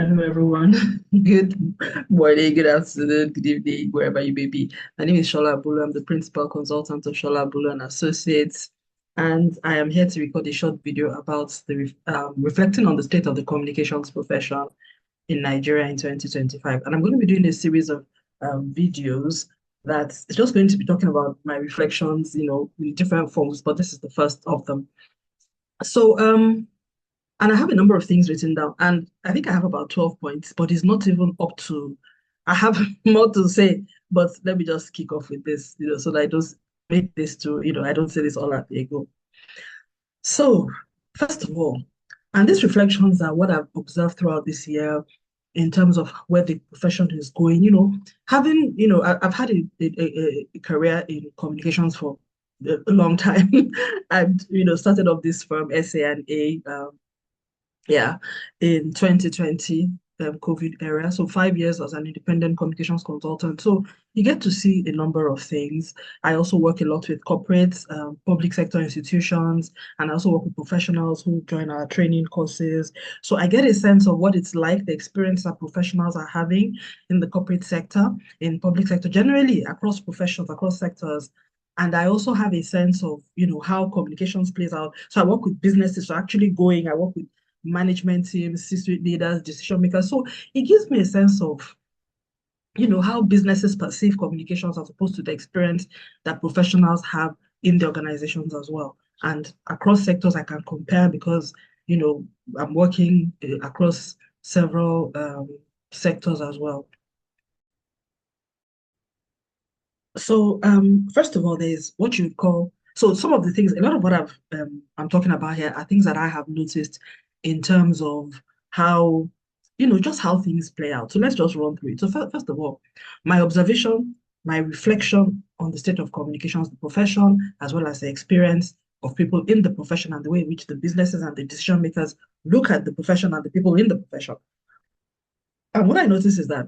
Hello, everyone. Good morning, good afternoon, good evening, wherever you may be. My name is Sola Abulu. I'm the principal consultant of Sola Abulu and Associates, and I am here to record a short video about reflecting on the state of the communications profession in Nigeria in 2025. And I'm going to be doing a series of videos that's just going to be talking about my reflections, in different forms, but this is the first of them. So, and I have a number of things written down, and I think I have about 12 points, but it's not even up to, I have more to say, but let me just kick off with this, so that I don't make this to, I don't say this all at the go. So, first of all, and these reflections are what I've observed throughout this year in terms of where the profession is going. Having, I've had a career in communications for a long time, and, started off this firm, SA&A, yeah, in 2020, COVID era. So 5 years as an independent communications consultant. So you get to see a number of things. I also work a lot with corporates, public sector institutions, and I also work with professionals who join our training courses. So I get a sense of what it's like, the experience that professionals are having in the corporate sector, in public sector, generally across professions, across sectors. And I also have a sense of, how communications plays out. So I work with businesses, so actually I work with management teams, C-suite leaders, decision makers. So it gives me a sense of, how businesses perceive communications as opposed to the experience that professionals have in the organizations as well. And across sectors, I can compare because, I'm working across several sectors as well. So, first of all, there's what you would call, so some of the things, a lot of what I'm talking about here are things that I have noticed in terms of how, just how things play out. So let's just run through it. So first of all, my observation, my reflection on the state of communications, the profession, as well as the experience of people in the profession and the way in which the businesses and the decision makers look at the profession and the people in the profession. And what I notice is that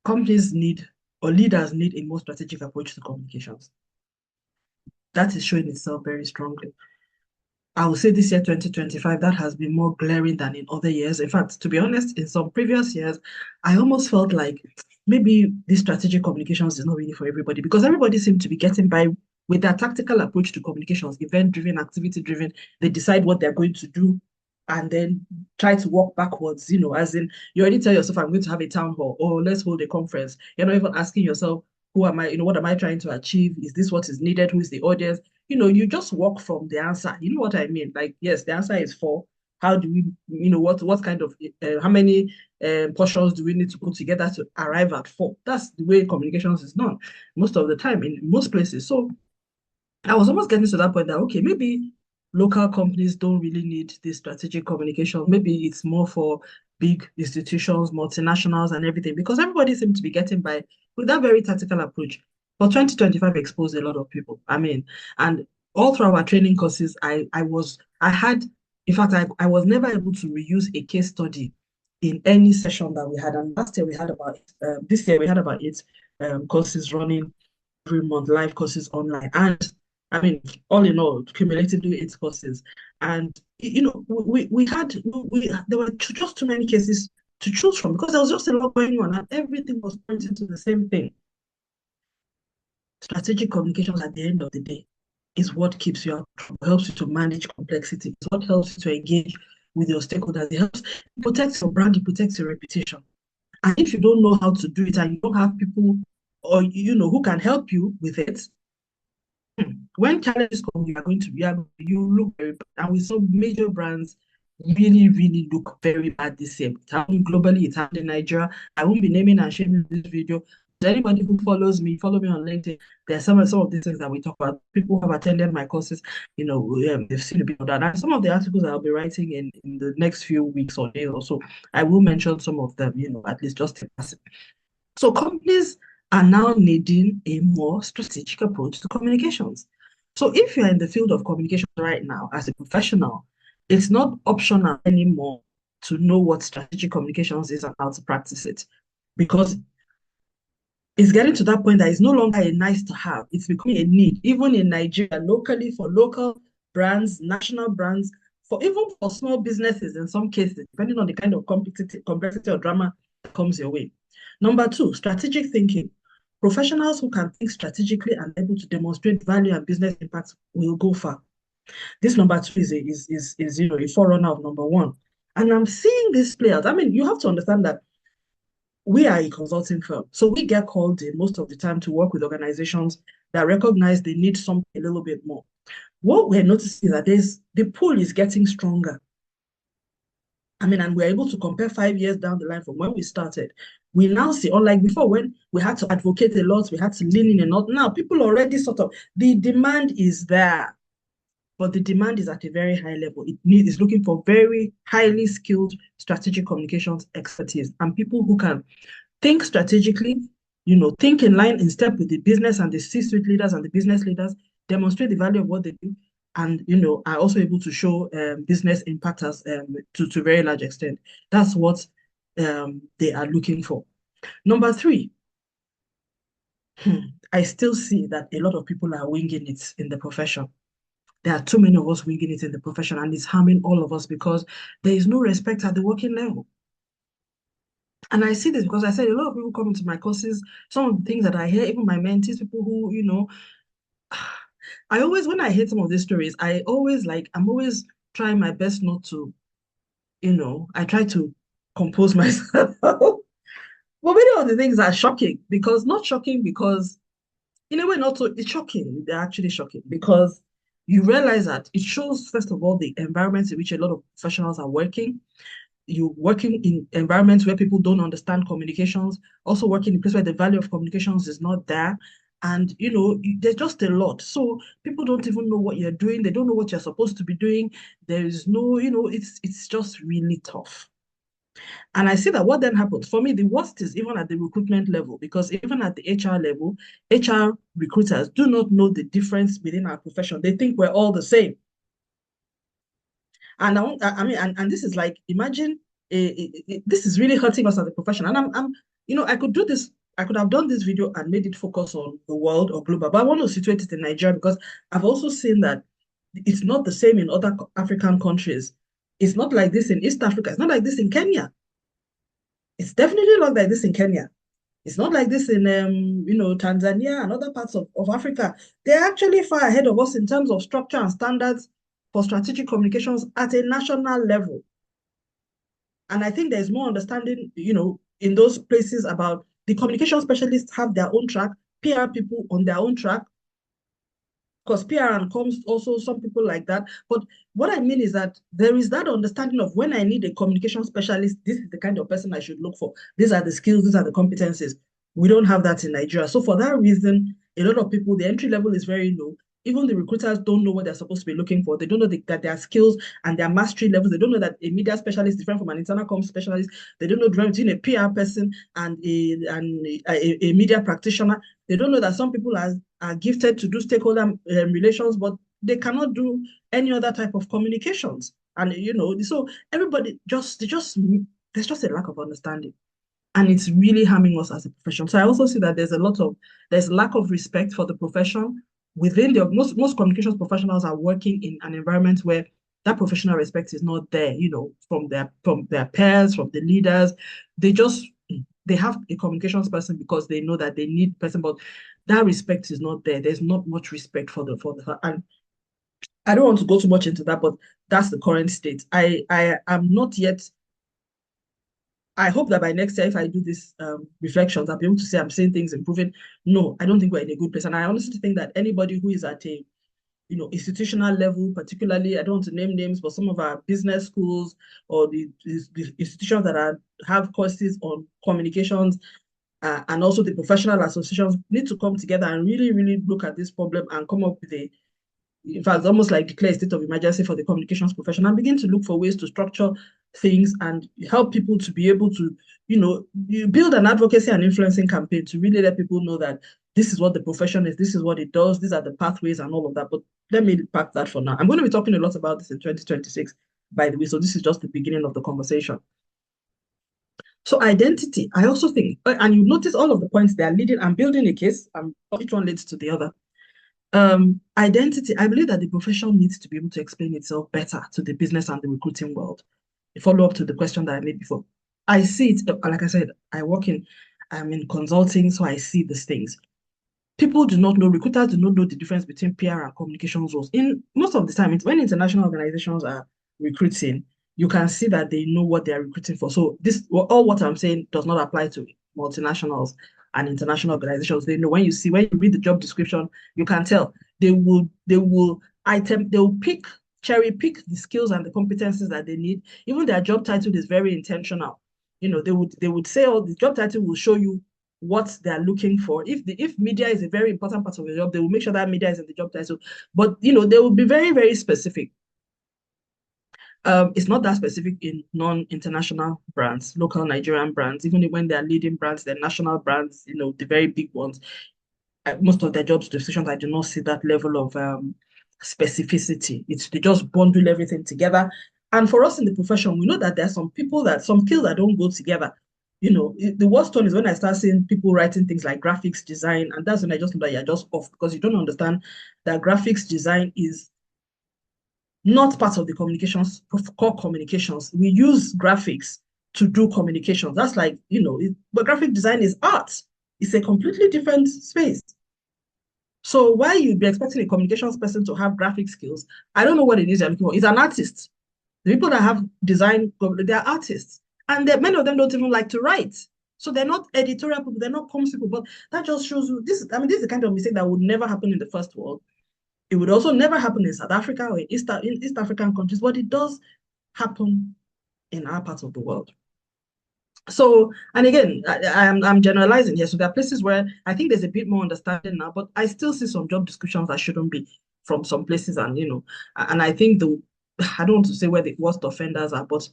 companies need or leaders need a more strategic approach to communications. That is showing itself very strongly. I would say this year, 2025, that has been more glaring than in other years. In fact, to be honest, in some previous years, I almost felt like maybe this strategic communications is not really for everybody because everybody seemed to be getting by with their tactical approach to communications, event driven, activity driven. They decide what they're going to do and then try to walk backwards, as in you already tell yourself, I'm going to have a town hall or let's hold a conference. You're not even asking yourself, who am I, what am I trying to achieve? Is this what is needed? Who is the audience? You just walk from the answer. You know what I mean? Like, yes, the answer is four. How do we, what kind of, how many portions do we need to put together to arrive at four? That's the way communications is done most of the time in most places. So I was almost getting to that point that, okay, maybe local companies don't really need this strategic communication. Maybe it's more for big institutions, multinationals, and everything, because everybody seems to be getting by with that very tactical approach. But 2025 exposed a lot of people. I mean, and all through our training courses, I had, in fact, I was never able to reuse a case study in any session that we had. And last year we had about, this year we had about eight courses running every month, live courses online. And I mean, all in all, cumulatively eight courses. And we had there were just too many cases to choose from because there was just a lot going on, and everything was pointing to the same thing. Strategic communications at the end of the day is what keeps you out, helps you to manage complexity. It's what helps you to engage with your stakeholders. It helps protect your brand, it protects your reputation. And if you don't know how to do it and you don't have people or who can help you with it, when challenges come, you are going to you look very bad. And we saw major brands really, really look very bad this year. It's happening globally, it's happening in Nigeria. I won't be naming and shaming this video. Anybody who follow me on LinkedIn, there's some of these things that we talk about. People who have attended my courses, they've seen a bit of that. And some of the articles I'll be writing in the next few weeks or days or so, I will mention some of them, at least just in passing. So companies are now needing a more strategic approach to communications. So if you're in the field of communication right now as a professional, it's not optional anymore to know what strategic communications is and how to practice it because it's getting to that point that it's no longer a nice to have. It's becoming a need, even in Nigeria, locally for local brands, national brands, for even for small businesses in some cases, depending on the kind of complexity or drama that comes your way. Number two, strategic thinking. Professionals who can think strategically and able to demonstrate value and business impact will go far. This number two is a forerunner of number one. And I'm seeing these players. I mean, you have to understand that we are a consulting firm. So we get called in most of the time to work with organizations that recognize they need something a little bit more. What we're noticing is that the pool is getting stronger. I mean, and we're able to compare 5 years down the line from when we started. We now see, unlike before, when we had to advocate a lot, we had to lean in a lot. Now, people already sort of, the demand is there, but the demand is at a very high level. It's looking for very highly skilled strategic communications expertise and people who can think strategically, think in line, in step with the business and the C-suite leaders and the business leaders, demonstrate the value of what they do, and are also able to show business impact as to a very large extent. That's what they are looking for. Number three, I still see that a lot of people are winging it in the profession. There are too many of us winging it in the profession, and it's harming all of us because there is no respect at the working level. And I see this because I said a lot of people come into my courses, some of the things that I hear, even my mentees, people who, I always, when I hear some of these stories, I'm always trying my best not to, I try to compose myself. But many of the things are shocking because, not shocking because, in a way, not so, it's shocking. They're actually shocking because you realize that it shows, first of all, the environments in which a lot of professionals are working. You working in environments where people don't understand communications, also working in a place where the value of communications is not there. And there's just a lot. So people don't even know what you're doing. They don't know what you're supposed to be doing. There is no, it's just really tough. And I see that what then happens for me, the worst is even at the recruitment level, because even at the HR level, HR recruiters do not know the difference within our profession. They think we're all the same. And I mean, and this is like, imagine, this is really hurting us as a profession. And I could do this, I could have done this video and made it focus on the world or global, but I want to situate it in Nigeria because I've also seen that it's not the same in other African countries. It's not like this in East Africa. It's not like this in Kenya. It's definitely not like this in Kenya. It's not like this in Tanzania and other parts of Africa. They're actually far ahead of us in terms of structure and standards for strategic communications at a national level. And I think there's more understanding, in those places about the communication specialists have their own track, PR people on their own track, because PR and comms also some people like that. But what I mean is that there is that understanding of when I need a communication specialist, this is the kind of person I should look for. These are the skills, these are the competencies. We don't have that in Nigeria. So for that reason, a lot of people, the entry level is very low. Even the recruiters don't know what they're supposed to be looking for. They don't know that their skills and their mastery levels. They don't know that a media specialist is different from an internal comms specialist. They don't know the difference between a PR person and a media practitioner. They don't know that some people are gifted to do stakeholder relations, but they cannot do any other type of communications. And so everybody there's just a lack of understanding, and it's really harming us as a profession. So I also see that there's lack of respect for the profession within the most communications professionals are working in an environment where that professional respect is not there. From their peers, from the leaders, they have a communications person because they know that they need person, but that respect is not there. There's not much respect for the and I don't want to go too much into that, but that's the current state. I am not yet. I hope that by next year, if I do these reflections, I'll be able to say I'm saying things improving. No, I don't think we're in a good place. And I honestly think that anybody who is at a institutional level, particularly, I don't want to name names, but some of our business schools or the institutions that have courses on communications and also the professional associations need to come together and really, really look at this problem and come up with in fact, almost like declare a state of emergency for the communications profession and begin to look for ways to structure things and help people to be able to, build an advocacy and influencing campaign to really let people know that this is what the profession is, this is what it does, these are the pathways and all of that. But let me pack that for now. I'm going to be talking a lot about this in 2026, by the way. So this is just the beginning of the conversation. So identity, I also think, and you notice all of the points they are leading and building a case, each one leads to the other. Identity, I believe that the profession needs to be able to explain itself better to the business and the recruiting world. A follow up to the question that I made before. I see it, like I said, I'm in consulting, so I see these things. People do not know, recruiters do not know the difference between PR and communications roles. In most of the time, it's when international organizations are recruiting, you can see that they know what they're recruiting for. So all what I'm saying does not apply to multinationals and international organizations. They know when you read the job description, you can tell they will cherry pick the skills and the competencies that they need. Even their job title is very intentional. They would say, oh, the job title will show you what they're looking for. If media is a very important part of the job, they will make sure that media is in the job title. But they will be very, very specific. It's not that specific in non-international brands, local Nigerian brands, even when they're leading brands, they're national brands, the very big ones. Most of their jobs descriptions, I do not see that level of specificity. They just bundle everything together. And for us in the profession, we know that there are some some skills that don't go together. The worst one is when I start seeing people writing things like graphics design, and that's when I just know that you're just off because you don't understand that graphics design is not part of the core communications. We use graphics to do communications. That's like, but graphic design is art. It's a completely different space. So why you'd be expecting a communications person to have graphic skills, I don't know what it is you're looking for. It's an artist. The people that have design, they're artists. And many of them don't even like to write. So they're not editorial people, they're not comms people, but that just shows you this is the kind of mistake that would never happen in the first world. It would also never happen in South Africa or in East African countries, but it does happen in our part of the world. So, and again, I'm generalizing here. So there are places where I think there's a bit more understanding now, but I still see some job descriptions that shouldn't be from some places, and I think I don't want to say where the worst offenders are, but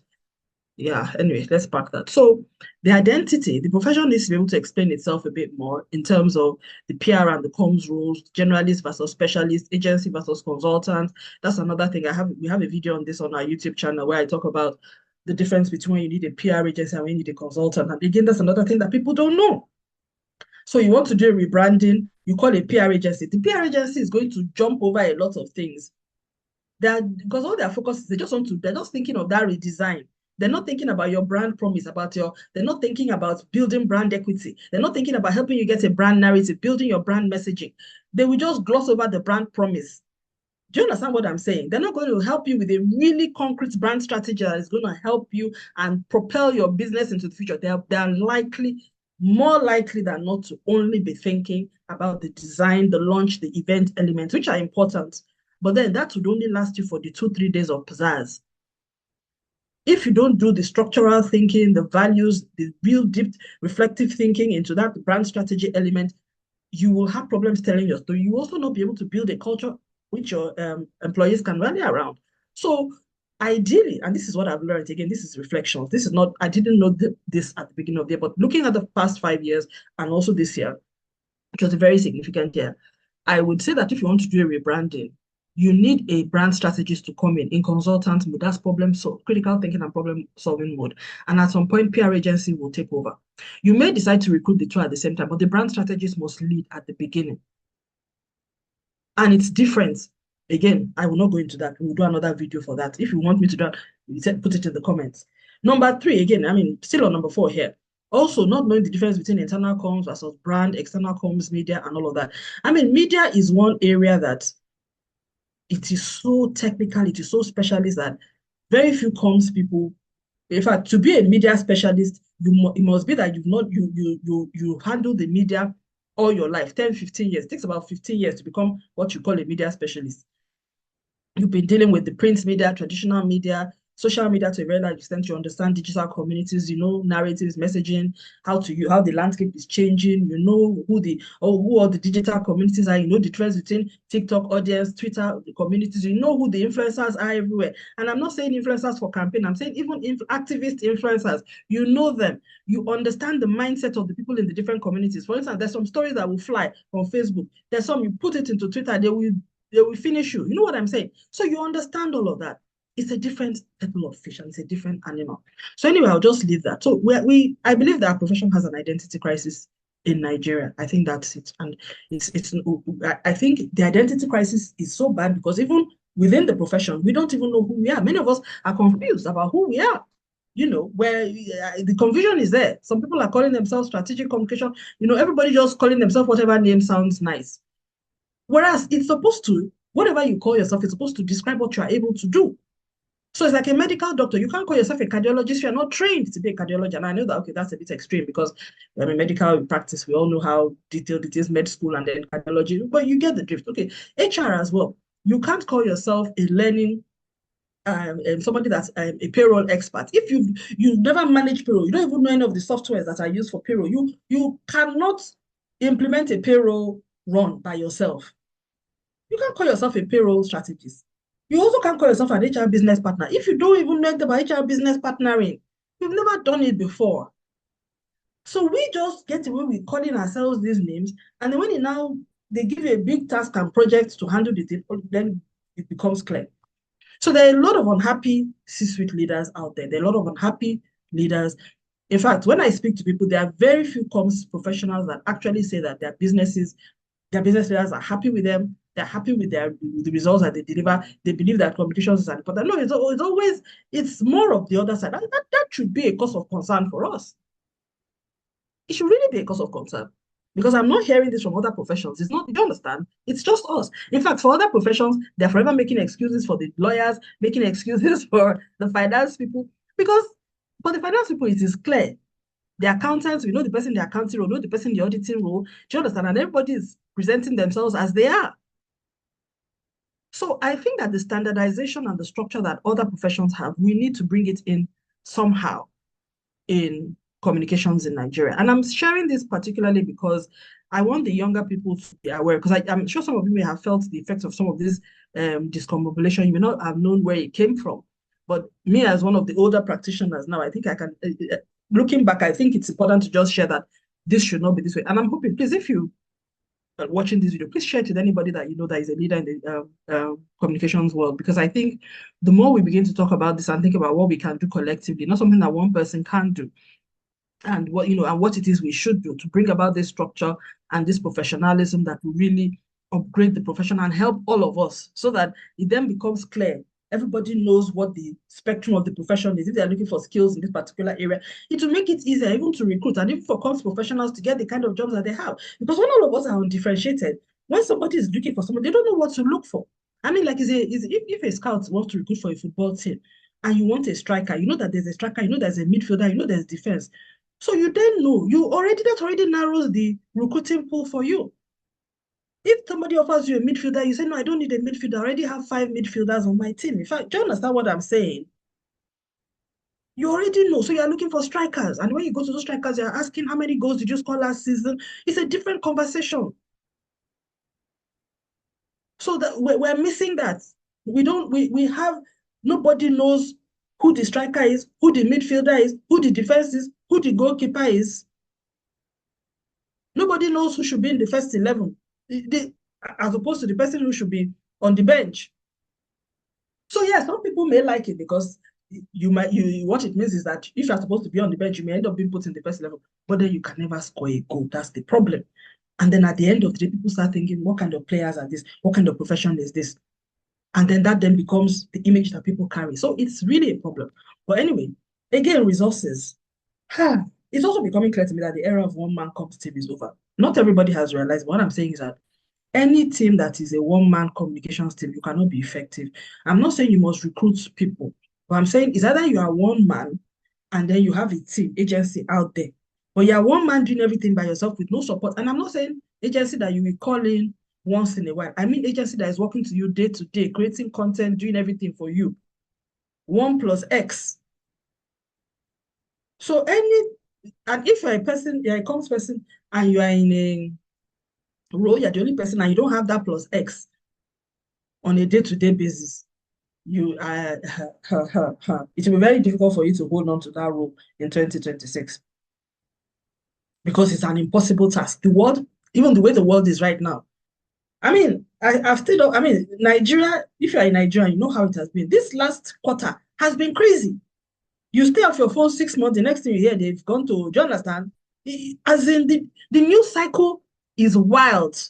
yeah, anyway, let's park that. So the profession needs to be able to explain itself a bit more in terms of the PR and the comms rules, generalist versus specialist, agency versus consultant. That's another thing. We have a video on this on our YouTube channel where I talk about the difference between when you need a PR agency and when you need a consultant. And again, that's another thing that people don't know. So you want to do a rebranding, you call a PR agency. The PR agency is going to jump over a lot of things. Because all their focus is they're just thinking of that redesign. They're not thinking about your brand promise, they're not thinking about building brand equity. They're not thinking about helping you get a brand narrative, building your brand messaging. They will just gloss over the brand promise. Do you understand what I'm saying? They're not going to help you with a really concrete brand strategy that is going to help you and propel your business into the future. They're more likely than not to only be thinking about the design, the launch, the event elements, which are important. But then that would only last you for the 2-3 days of pizzazz. If you don't do the structural thinking, the values, the real deep reflective thinking into that brand strategy element, you will have problems telling your story. You will also not be able to build a culture which your employees can rally around. So ideally, and this is what I've learned, again, this is reflections. This is not, I didn't know this at the beginning of the year, but looking at the past 5 years and also this year, which was a very significant year, I would say that if you want to do a rebranding, you need a brand strategist to come in consultant mode. That's critical thinking and problem solving mode. And at some point, PR agency will take over. You may decide to recruit the two at the same time, but the brand strategist must lead at the beginning. And it's different. Again, I will not go into that. We'll do another video for that. If you want me to do that, put it in the comments. Number 3, again, still on number 4 here. Also, not knowing the difference between internal comms versus brand, external comms, media, and all of that. Media is one area that it is so technical, it is so specialist that very few comms people. In fact, to be a media specialist, it must be that you handle the media all your life, 10, 15 years. It takes about 15 years to become what you call a media specialist. You've been dealing with the print media, traditional media, social media to a very large extent. You understand digital communities, narratives, messaging, how the landscape is changing, who all the digital communities are, the difference between TikTok audience, Twitter the communities, who the influencers are everywhere. And I'm not saying influencers for campaign, I'm saying even activist influencers, you know them, you understand the mindset of the people in the different communities. For instance, there's some stories that will fly on Facebook. There's some, you put it into Twitter, they will finish you. You know what I'm saying? So you understand all of that. It's a different kettle of fish and it's a different animal. So anyway, I'll just leave that. So I believe that our profession has an identity crisis in Nigeria. I think that's it. And it's I think the identity crisis is so bad because even within the profession, we don't even know who we are. Many of us are confused about who we are. Where the confusion is there. Some people are calling themselves strategic communication. Everybody just calling themselves whatever name sounds nice. Whereas it's supposed to, whatever you call yourself, it's supposed to describe what you are able to do. So it's like a medical doctor. You can't call yourself a cardiologist. You're not trained to be a cardiologist. And I know that, okay, that's a bit extreme because I mean, medical practice, we all know how detailed it is, med school and then cardiology, but you get the drift. Okay, HR as well. You can't call yourself a learning somebody that's a payroll expert. If you've never managed payroll, you don't even know any of the softwares that are used for payroll. You cannot implement a payroll run by yourself. You can't call yourself a payroll strategist. You also can't call yourself an HR business partner. If you don't even know about HR business partnering, you've never done it before. So we just get away with calling ourselves these names. And then they give you a big task and project to handle the thing, then it becomes clear. So there are a lot of unhappy C-suite leaders out there. There are a lot of unhappy leaders. In fact, when I speak to people, there are very few comms professionals that actually say that their business leaders are happy with them. They're happy with the results that they deliver. They believe that communications is important. No, it's more of the other side. That should be a cause of concern for us. It should really be a cause of concern because I'm not hearing this from other professions. It's not, you understand? It's just us. In fact, for other professions, they're forever making excuses for the lawyers, making excuses for the finance people. Because for the finance people, it is clear. The accountants, we know the person in the accounting role, we know the person in the auditing role. Do you understand? And everybody is presenting themselves as they are. So I think that the standardization and the structure that other professions have, we need to bring it in somehow in communications in Nigeria. And I'm sharing this particularly because I want the younger people to be aware, because I'm sure some of you may have felt the effects of some of this discombobulation. You may not have known where it came from. But me, as one of the older practitioners now, I think I can, looking back, I think it's important to just share that this should not be this way. And I'm hoping, please, if you are watching this video, please share it with anybody that you know that is a leader in the communications world, because I think the more we begin to talk about this and think about what we can do collectively, not something that one person can do, and what it is we should do to bring about this structure and this professionalism that will really upgrade the profession and help all of us so that it then becomes clear. Everybody knows what the spectrum of the profession is. If they're looking for skills in this particular area, it will make it easier even to recruit and even for comms professionals to get the kind of jobs that they have. Because when all of us are undifferentiated, when somebody is looking for someone, they don't know what to look for. I mean, like, if a scout wants to recruit for a football team and you want a striker, you know that there's a striker, you know there's a midfielder, you know there's defense. So you then know, that already narrows the recruiting pool for you. If somebody offers you a midfielder, you say, no, I don't need a midfielder. I already have 5 midfielders on my team. In fact, do you understand what I'm saying? You already know. So you're looking for strikers. And when you go to those strikers, you're asking how many goals did you score last season? It's a different conversation. So that we're missing that. We have, nobody knows who the striker is, who the midfielder is, who the defense is, who the goalkeeper is. Nobody knows who should be in the first 11, as opposed to the person who should be on the bench. So yeah, some people may like it because what it means is that if you're supposed to be on the bench, you may end up being put in the first level, but then you can never score a goal. That's the problem. And then at the end of the day, people start thinking, what kind of players are this? What kind of profession is this? And then that then becomes the image that people carry. So it's really a problem. But anyway, again, resources. It's also becoming clear to me that the era of one-man comms team is over. Not everybody has realized. What I'm saying is that any team that is a one-man communications team, you cannot be effective. I'm not saying you must recruit people, but I'm saying it's either you are one man and then you have a team, agency out there, but you are one man doing everything by yourself with no support. And I'm not saying agency that you will call in once in a while. I mean agency that is working to you day to day, creating content, doing everything for you. 1 plus X. So and if you're a comms person and you are in a role, you're the only person and you don't have that plus X on a day-to-day basis, it will be very difficult for you to hold on to that role in 2026 because it's an impossible task. The world, even the way the world is right now. I mean, Nigeria, if you're in Nigeria, you know how it has been. This last quarter has been crazy. You stay off your phone 6 months, the next thing you hear, they've gone to, do you understand? As in the news cycle is wild.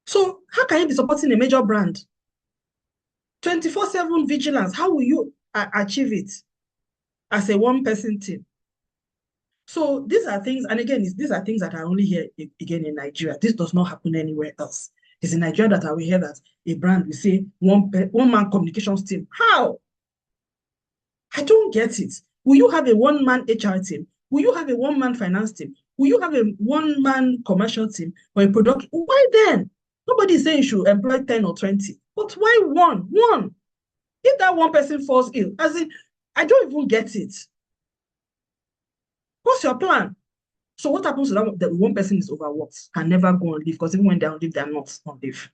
So how can you be supporting a major brand? 24/7 vigilance. How will you achieve it as a one-person team? So these are things, and again, these are things that are only here again in Nigeria. This does not happen anywhere else. It's in Nigeria that I will hear that a brand will say one man communications team. How? I don't get it. Will you have a one-man HR team? Will you have a one-man finance team? Will you have a one-man commercial team or a product? Why then? Nobody is saying you should employ 10 or 20. But why one? One. If that one person falls ill, as in, I don't even get it. What's your plan? So what happens to that one person is overworked, can never go on leave, because even when they're on leave, they're not on leave.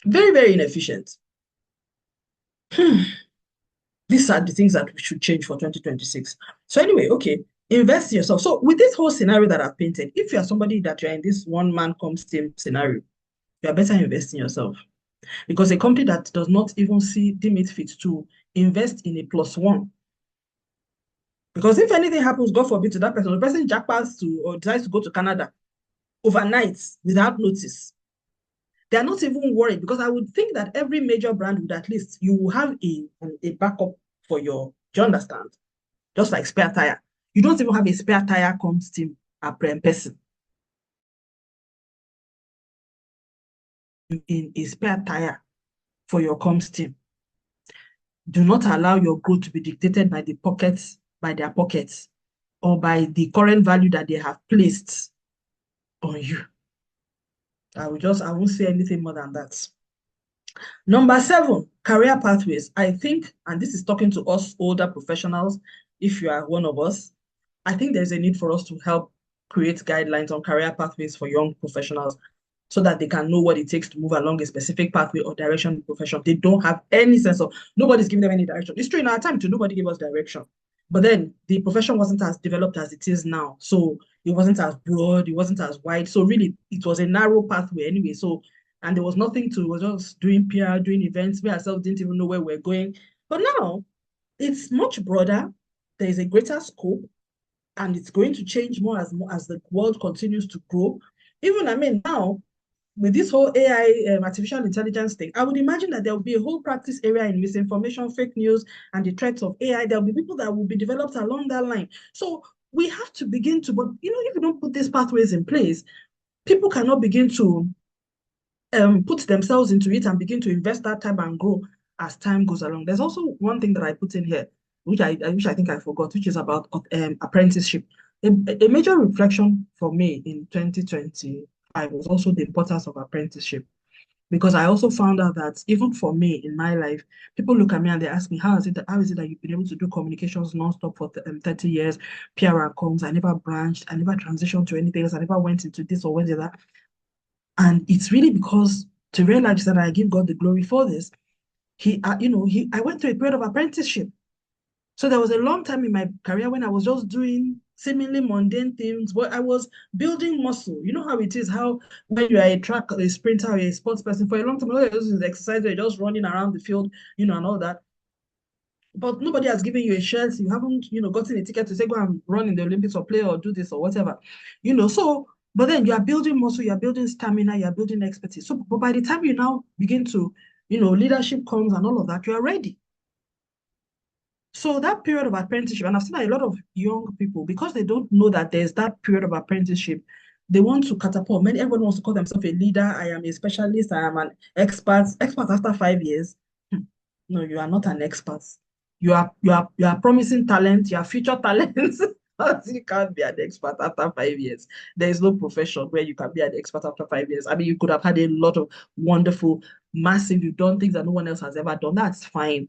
Very, very inefficient. These are the things that we should change for 2026. So anyway, okay, invest in yourself. So with this whole scenario that I've painted, if you are somebody that you're in this one man comes team scenario, you are better invest in yourself. Because a company that does not even deem it fit to invest in a plus one. Because if anything happens, God forbid, to that person, the person jackpots to or decides to go to Canada overnight without notice, they are not even worried, because I would think that every major brand would at least, you will have a backup for your, do you understand? Just like spare tire. You don't even have a spare tire comms team person. In a spare tire for your comms team. Do not allow your growth to be dictated by their pockets, or by the current value that they have placed on you. I won't say anything more than that. Number 7, career pathways. I think, and this is talking to us older professionals, if you are one of us, I think there's a need for us to help create guidelines on career pathways for young professionals, so that they can know what it takes to move along a specific pathway or direction in profession. They don't have any sense of, nobody's giving them any direction. It's true, in our time too, nobody gave us direction. But then the profession wasn't as developed as it is now. So it wasn't as broad, it wasn't as wide. So really, it was a narrow pathway anyway. So, and there was nothing to, we were just doing PR, doing events. We ourselves didn't even know where we're going. But now it's much broader. There is a greater scope, and it's going to change more as the world continues to grow. Even, I mean, now with this whole AI, artificial intelligence thing, I would imagine that there will be a whole practice area in misinformation, fake news, and the threats of AI. There'll be people that will be developed along that line. So we have to begin to, but if you don't put these pathways in place, people cannot begin to put themselves into it and begin to invest that time and grow as time goes along. There's also one thing that I put in here, which I think I forgot, which is about apprenticeship. A major reflection for me in 2025 was also the importance of apprenticeship, because I also found out that even for me in my life, people look at me and they ask me, how is it that you've been able to do communications nonstop for 30 years, PR and comms? I never branched, I never transitioned to anything else, I never went into this or went into that. And it's really because, to realize that I give God the glory for this, I went through a period of apprenticeship. So there was a long time in my career when I was just doing seemingly mundane things, but I was building muscle. You know how it is, how when you are a sprinter, or a sports person, for a long time, all you're doing is exercise, you're just running around the field, and all that. But nobody has given you a shirt. You haven't, gotten a ticket to say, go and run in the Olympics or play or do this or whatever. But then you are building muscle, you are building stamina, you are building expertise. So, but by the time you now begin to, leadership comes and all of that, you are ready. So that period of apprenticeship, and I've seen that a lot of young people, because they don't know that there's that period of apprenticeship, they want to catapult. Everyone wants to call themselves a leader. I am a specialist. I am an expert. Expert after 5 years. No, you are not an expert. You are promising talent. You are future talent. You can't be an expert after 5 years. There is no profession where you can be an expert after 5 years. I mean, you could have had a lot of wonderful, massive, you've done things that no one else has ever done. That's fine.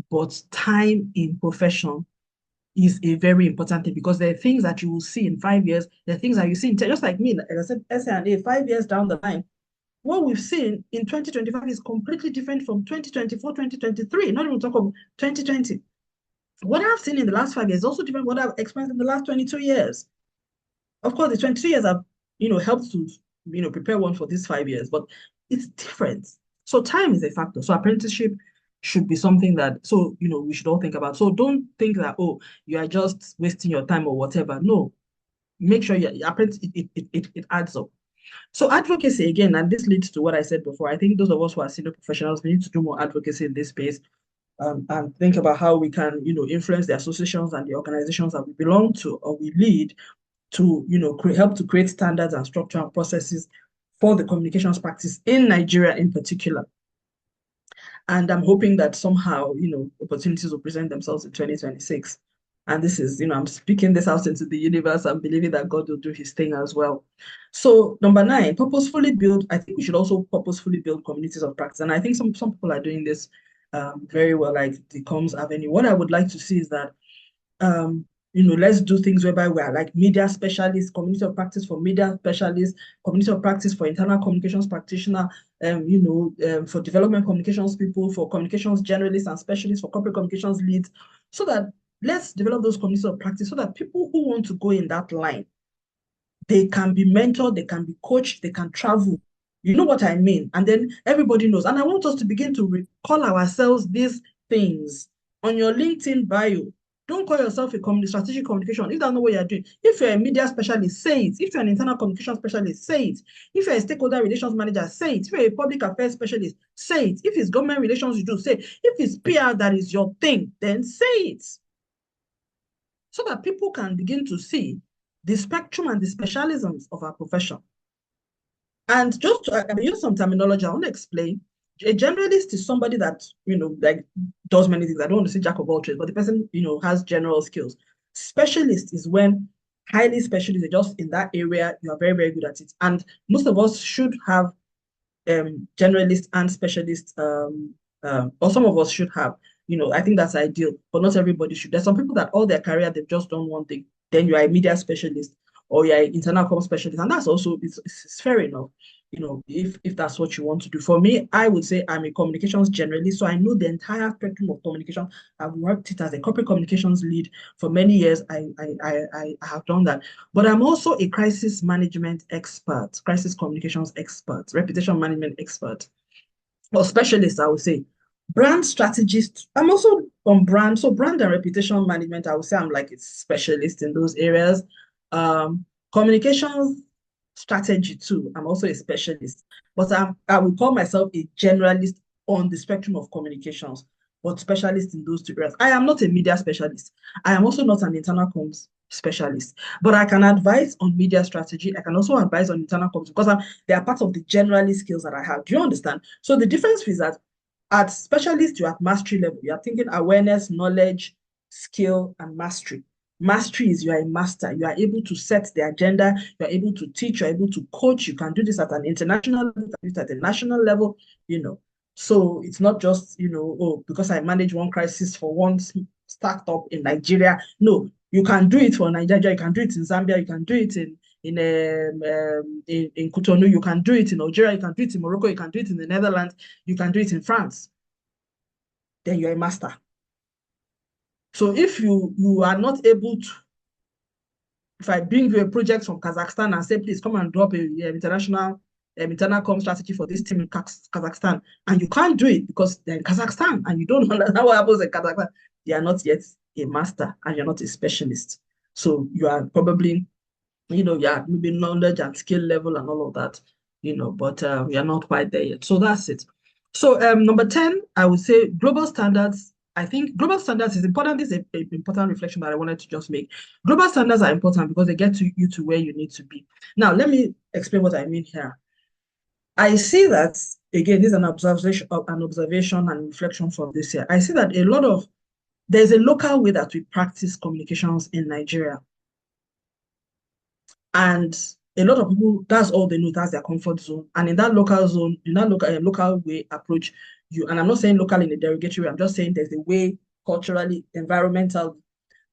But time in profession is a very important thing, because there are things that you will see in 5 years, there are things that you see in 10, just like me, like I said, SA&A, 5 years down the line, what we've seen in 2025 is completely different from 2024, 2023, not even talk of 2020. What I've seen in the last 5 years is also different from what I've experienced in the last 22 years. Of course, the 22 years have, helped to, prepare one for these 5 years, but it's different. So time is a factor. So apprenticeship should be something that, so, we should all think about. So don't think that, oh, you are just wasting your time or whatever. No, make sure it adds up. So advocacy again, and this leads to what I said before. I think those of us who are senior professionals, we need to do more advocacy in this space, and think about how we can, influence the associations and the organizations that we belong to or we lead to, help to create standards and structure and processes for the communications practice in Nigeria in particular. And I'm hoping that somehow, opportunities will present themselves in 2026. And this is, I'm speaking this out into the universe and believing that God will do his thing as well. So number 9, purposefully build. I think we should also purposefully build communities of practice. And I think some people are doing this very well, like the Comms Avenue. What I would like to see is that um, let's do things whereby we are like media specialists, community of practice for media specialists, community of practice for internal communications practitioner, for development communications people, for communications generalists and specialists, for corporate communications leads, so that let's develop those communities of practice so that people who want to go in that line, they can be mentored, they can be coached, they can travel. You know what I mean? And then everybody knows. And I want us to begin to recall ourselves these things on your LinkedIn bio. Don't call yourself a strategic communication if you don't know what you're doing. If you're a media specialist, say it. If you're an internal communication specialist, say it. If you're a stakeholder relations manager, say it. If you're a public affairs specialist, say it. If it's government relations you do, say it. If it's PR that is your thing, then say it. So that people can begin to see the spectrum and the specialisms of our profession. And just to use some terminology, I want to explain. A generalist is somebody that, like does many things. I don't want to say jack of all trades, but the person, has general skills. Specialist is when highly specialist, just in that area, you are very, very good at it. And most of us should have generalist and specialist, or some of us should have. I think that's ideal, but not everybody should. There's some people that all their career, they've just done one thing. Then you are a media specialist or you're an internal comms specialist. And that's also, it's fair enough, if that's what you want to do. For me, I would say I'm a communications generalist. So I know the entire spectrum of communication. I've worked it as a corporate communications lead for many years. I have done that. But I'm also a crisis management expert, crisis communications expert, reputation management expert, or specialist, I would say. Brand strategist. I'm also on brand. So brand and reputation management, I would say I'm like a specialist in those areas. Communications strategy too. I'm also a specialist, but I would call myself a generalist on the spectrum of communications, but specialist in those 2 areas. I am not a media specialist. I am also not an internal comms specialist, but I can advise on media strategy. I can also advise on internal comms because they are part of the generalist skills that I have. Do you understand? So the difference is that at specialist, you're at mastery level. You're thinking awareness, knowledge, skill, and mastery. Mastery is you are a master. You are able to set the agenda. You are able to teach. You are able to coach. You can do this at an international level, you can do it at a national level, So it's not just, oh, because I manage one crisis for one startup in Nigeria. No, you can do it for Nigeria. You can do it in Zambia. You can do it in Cotonou. You can do it in Algeria. You can do it in Morocco. You can do it in the Netherlands. You can do it in France. Then you're a master. So if you are not able to, if I bring you a project from Kazakhstan and say, please come and drop a international internal com strategy for this team in Kazakhstan, and you can't do it because they're in Kazakhstan and you don't understand what happens in Kazakhstan, you are not yet a master and you're not a specialist. So you are probably, yeah, maybe knowledge and skill level and all of that, but we are not quite there yet. So that's it. So number 10, I would say global standards. I think global standards is important. This is an important reflection that I wanted to just make. Global standards are important because they get you to where you need to be. Now, let me explain what I mean here. I see that, again, this is an observation and reflection from this year. I see that there's a local way that we practice communications in Nigeria. And a lot of people, that's all they know, that's their comfort zone. And in that local zone, in that local way approach, and I'm not saying local in a derogatory way, I'm just saying there's a way culturally, environmental,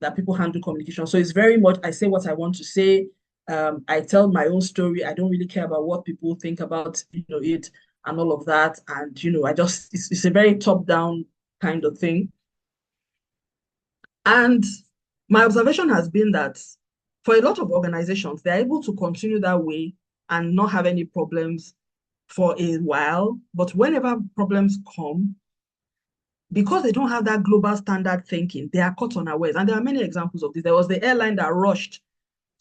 that people handle communication. So it's very much, I say what I want to say. I tell my own story. I don't really care about what people think about, it and all of that. And, it's a very top-down kind of thing. And my observation has been that for a lot of organizations, they're able to continue that way and not have any problems for a while. But whenever problems come, because they don't have that global standard thinking, they are caught unawares. And there are many examples of this. There was the airline that rushed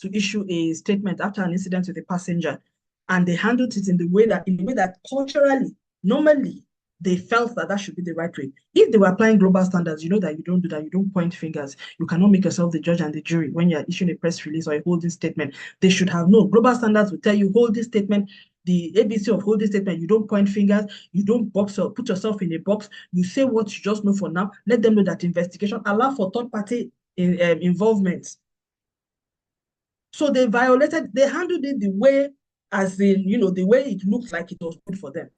to issue a statement after an incident with a passenger, and they handled it in a way that culturally, normally, they felt that that should be the right way. If they were applying global standards, you know that you don't do that. You don't point fingers. You cannot make yourself the judge and the jury when you're issuing a press release or a holding statement. They should have known. Global standards will tell you hold this statement. The ABC of holding statement, you don't point fingers, you don't box or put yourself in a box. You say what you just know for now. Let them know that investigation allow for third party involvement. So they handled it the way, as in, the way it looked like it was good for them.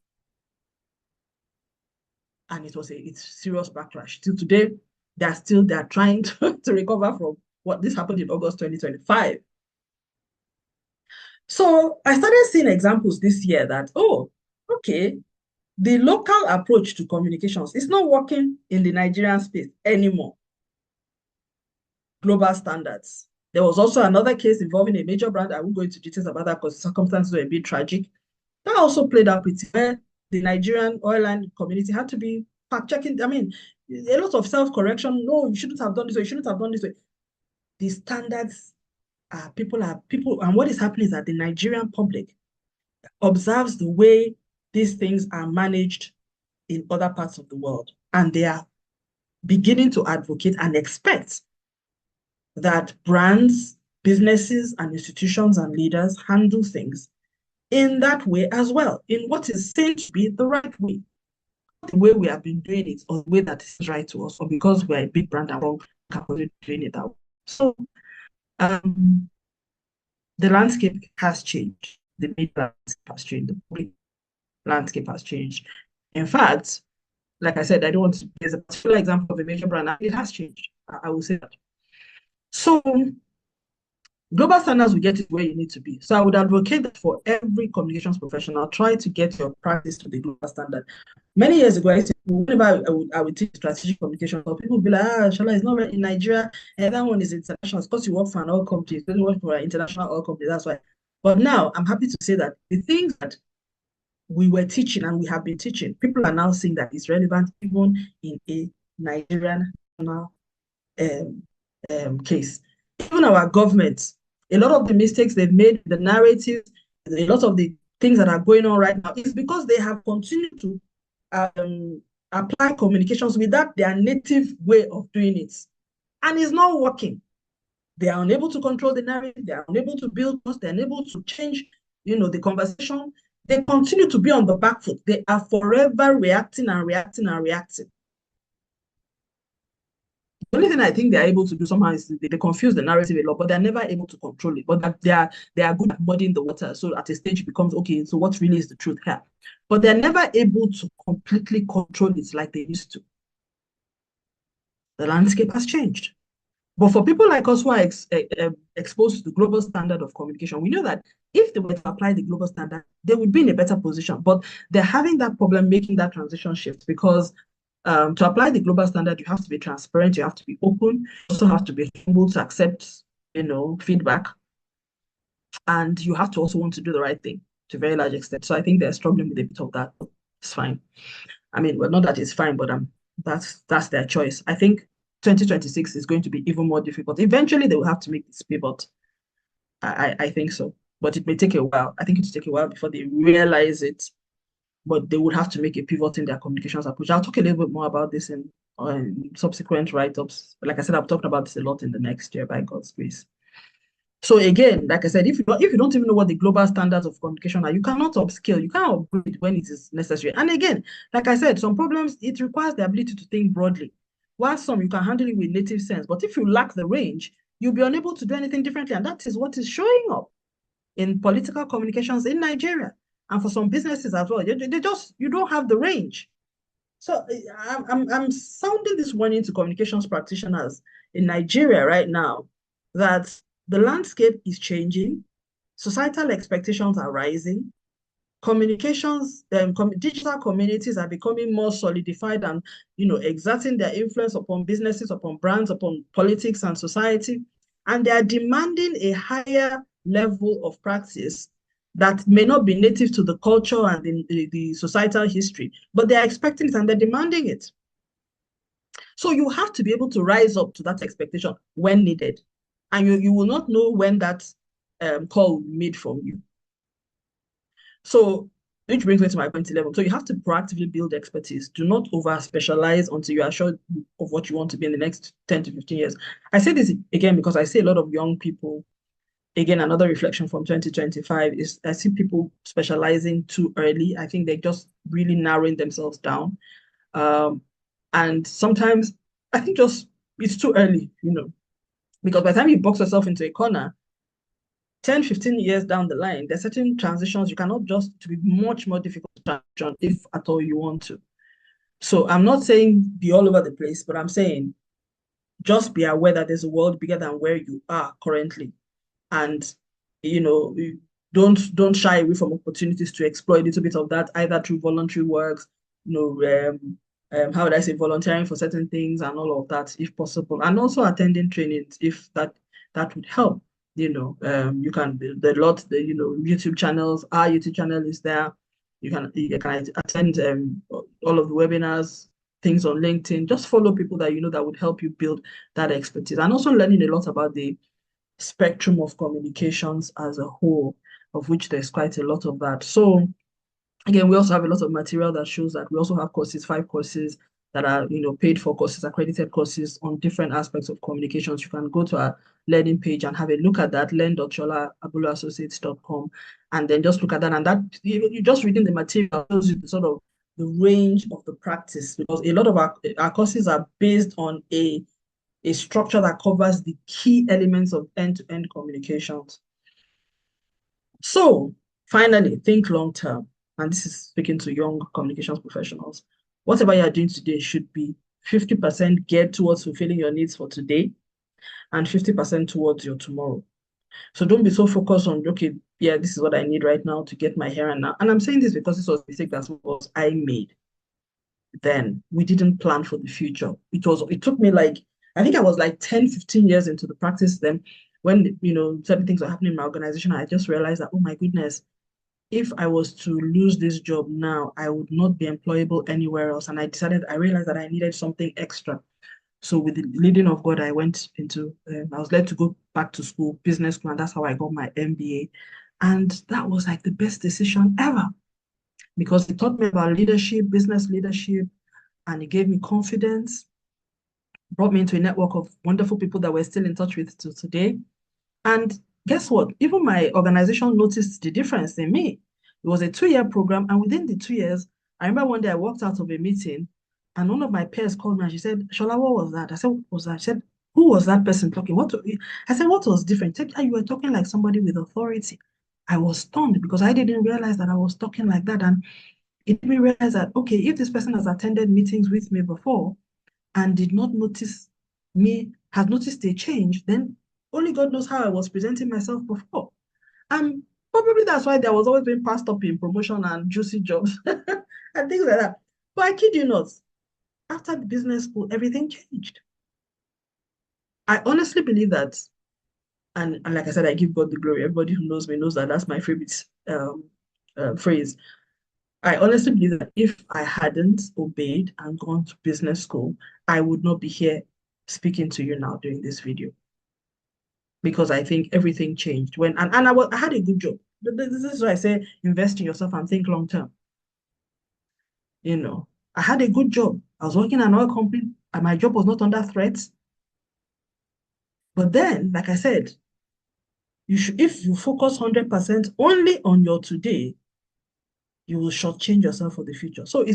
And it was it's serious backlash. Till today, they're trying to recover from what this happened in August 2025. So I started seeing examples this year that, oh, okay, the local approach to communications is not working in the Nigerian space anymore. Global standards. There was also another case involving a major brand. I won't go into details about that because circumstances were a bit tragic. That also played out with where the Nigerian oil and community had to be fact checking. I mean, a lot of self-correction. No, you shouldn't have done this way. You shouldn't have done this way. The standards people, and what is happening is that the Nigerian public observes the way these things are managed in other parts of the world, and they are beginning to advocate and expect that brands, businesses, and institutions and leaders handle things in that way as well, in what is said to be the right way. The way we have been doing it, or the way that is right to us, or because we're a big brand and we're capable doing it that way. So the landscape has changed. The media landscape has changed. The public landscape has changed. In fact, like I said, I don't want to, there's a particular example of a major brand, and it has changed. I will say that. So global standards will get it where you need to be. So I would advocate that for every communications professional, try to get your practice to the global standard. Many years ago, whenever I would teach strategic communication, so people would be like, Shala, it's not right in Nigeria, and that one is international. It's because you work for an oil company, you don't work for an international oil company, that's why. But now I'm happy to say that the things that we were teaching and we have been teaching, people are now seeing that it's relevant even in a Nigerian case. Even our government, a lot of the mistakes they've made, the narratives, a lot of the things that are going on right now is because they have continued to apply communications without their native way of doing it. And it's not working. They are unable to control the narrative. They are unable to build trust. They're unable to change, the conversation. They continue to be on the back foot. They are forever reacting and reacting and reacting. The only thing I think they're able to do somehow is they confuse the narrative a lot, but they're never able to control it. But they are good at muddying the water. So at a stage it becomes, okay, so what really is the truth here? But they're never able to completely control it like they used to. The landscape has changed. But for people like us who are exposed to the global standard of communication, we know that if they were to apply the global standard, they would be in a better position. But they're having that problem making that transition shift because to apply the global standard, you have to be transparent, you have to be open, you also have to be able to accept, feedback, and you have to also want to do the right thing to a very large extent. So I think they're struggling with a bit of that. It's fine. I mean, well, not that it's fine, but that's their choice. I think 2026 is going to be even more difficult. Eventually, they will have to make this pivot. I think so, but it may take a while. I think it will take a while before they realize it. But they would have to make a pivot in their communications approach. I'll talk a little bit more about this in subsequent write-ups. Like I said, I've talked about this a lot in the next year by God's grace. So again, like I said, if you don't even know what the global standards of communication are, you cannot upscale, you can't upgrade when it is necessary. And again, like I said, some problems, it requires the ability to think broadly. While some, you can handle it with native sense. But if you lack the range, you'll be unable to do anything differently. And that is what is showing up in political communications in Nigeria. And for some businesses as well, you don't have the range. So I'm sounding this warning to communications practitioners in Nigeria right now that the landscape is changing, societal expectations are rising, communications, digital communities are becoming more solidified and exerting their influence upon businesses, upon brands, upon politics and society, and they are demanding a higher level of practice that may not be native to the culture and the societal history, but they're expecting it and they're demanding it. So you have to be able to rise up to that expectation when needed. And you will not know when that call will be made from you. So, which brings me to my point 11. So, you have to proactively build expertise. Do not over specialize until you are sure of what you want to be in the next 10 to 15 years. I say this again because I see a lot of young people. Again, another reflection from 2025 is I see people specializing too early. I think they're just really narrowing themselves down. Um, and sometimes I think just it's too early, because by the time you box yourself into a corner, 10, 15 years down the line, there's certain transitions you cannot just to be much more difficult to transition if at all you want to. So I'm not saying be all over the place, but I'm saying just be aware that there's a world bigger than where you are currently. And you know, don't shy away from opportunities to explore a little bit of that, either through voluntary works, you know, how would I say, volunteering for certain things and all of that, if possible, and also attending trainings if that would help. You can the lot the YouTube channels. Our YouTube channel is there. You can attend all of the webinars, things on LinkedIn. Just follow people that that would help you build that expertise, and also learning a lot about the spectrum of communications as a whole, of which there's quite a lot of that. So again, we also have a lot of material that shows that we also have courses, 5 courses that are, paid for courses, accredited courses on different aspects of communications. You can go to our learning page and have a look at that, learn.sholaabuluassociates.com, and then just look at that. And that you just reading the material shows you the sort of the range of the practice, because a lot of our courses are based on a structure that covers the key elements of end-to-end communications. So finally, think long term. And this is speaking to young communications professionals. Whatever you're doing today should be 50% geared towards fulfilling your needs for today and 50% towards your tomorrow. So don't be so focused on, okay, yeah, this is what I need right now to get my hair and now. And I'm saying this because this was a mistake that was I made. Then we didn't plan for the future. It took me like, I think I was like 10, 15 years into the practice then when, certain things were happening in my organization. I just realized that, oh my goodness, if I was to lose this job now, I would not be employable anywhere else. And I realized that I needed something extra. So with the leading of God, I was led to go back to school, business school, and that's how I got my MBA. And that was like the best decision ever, because it taught me about leadership, business leadership, and it gave me confidence, brought me into a network of wonderful people that we're still in touch with to today. And guess what? Even my organization noticed the difference in me. It was a 2-year program, and within the 2 years, I remember one day I walked out of a meeting, and one of my peers called me and she said, Shola, what was that? I said, what was that? She said, who was that person talking? I said, what was different? She said, "Ah, you were talking like somebody with authority." I was stunned because I didn't realize that I was talking like that. And it made me realize that, okay, if this person has attended meetings with me before and did not notice has noticed a change, then only God knows how I was presenting myself before. And probably that's why there was always being passed up in promotion and juicy jobs and things like that. But I kid you not, after the business school, everything changed. I honestly believe that, and like I said, I give God the glory. Everybody who knows me knows that that's my favorite phrase. I honestly believe that if I hadn't obeyed and gone to business school, I would not be here speaking to you now doing this video, because I think everything changed and I had a good job. This is why I say invest in yourself and think long term. I had a good job. I was working in an oil company and my job was not under threat. But then, like I said, if you focus 100% only on your today, you will shortchange yourself for the future. So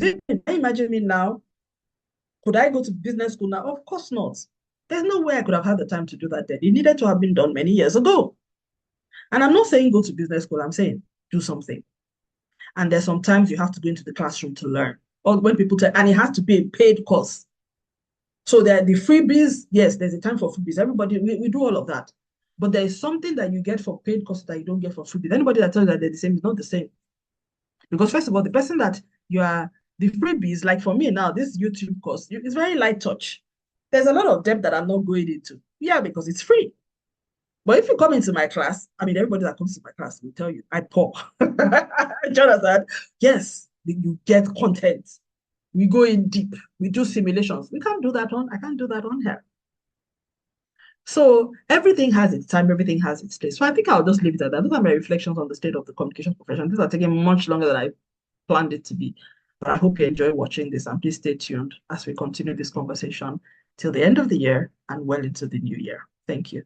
imagine me now? Could I go to business school now? Of course not. There's no way I could have had the time to do that then. It needed to have been done many years ago. And I'm not saying go to business school. I'm saying do something. And there's sometimes you have to go into the classroom to learn. Or when people tell, and it has to be a paid course. So there are the freebies. Yes, there's a time for freebies. Everybody, we do all of that. But there is something that you get for paid courses that you don't get for freebies. Anybody that tells you that they're the same is not the same. Because first of all, the person that you are, the freebies, like for me now, this YouTube course, it's very light touch. There's a lot of depth that I'm not going into. Yeah, because it's free. But if you come into my class, I mean, everybody that comes to my class will tell you, I pour. Jonathan, yes, you get content. We go in deep. We do simulations. We can't do that on, I can't do that on here. So everything has its time, everything has its place. So I think I'll just leave it at that. Those are my reflections on the state of the communications profession. These are taking much longer than I planned it to be. But I hope you enjoy watching this and please stay tuned as we continue this conversation till the end of the year and well into the new year. Thank you.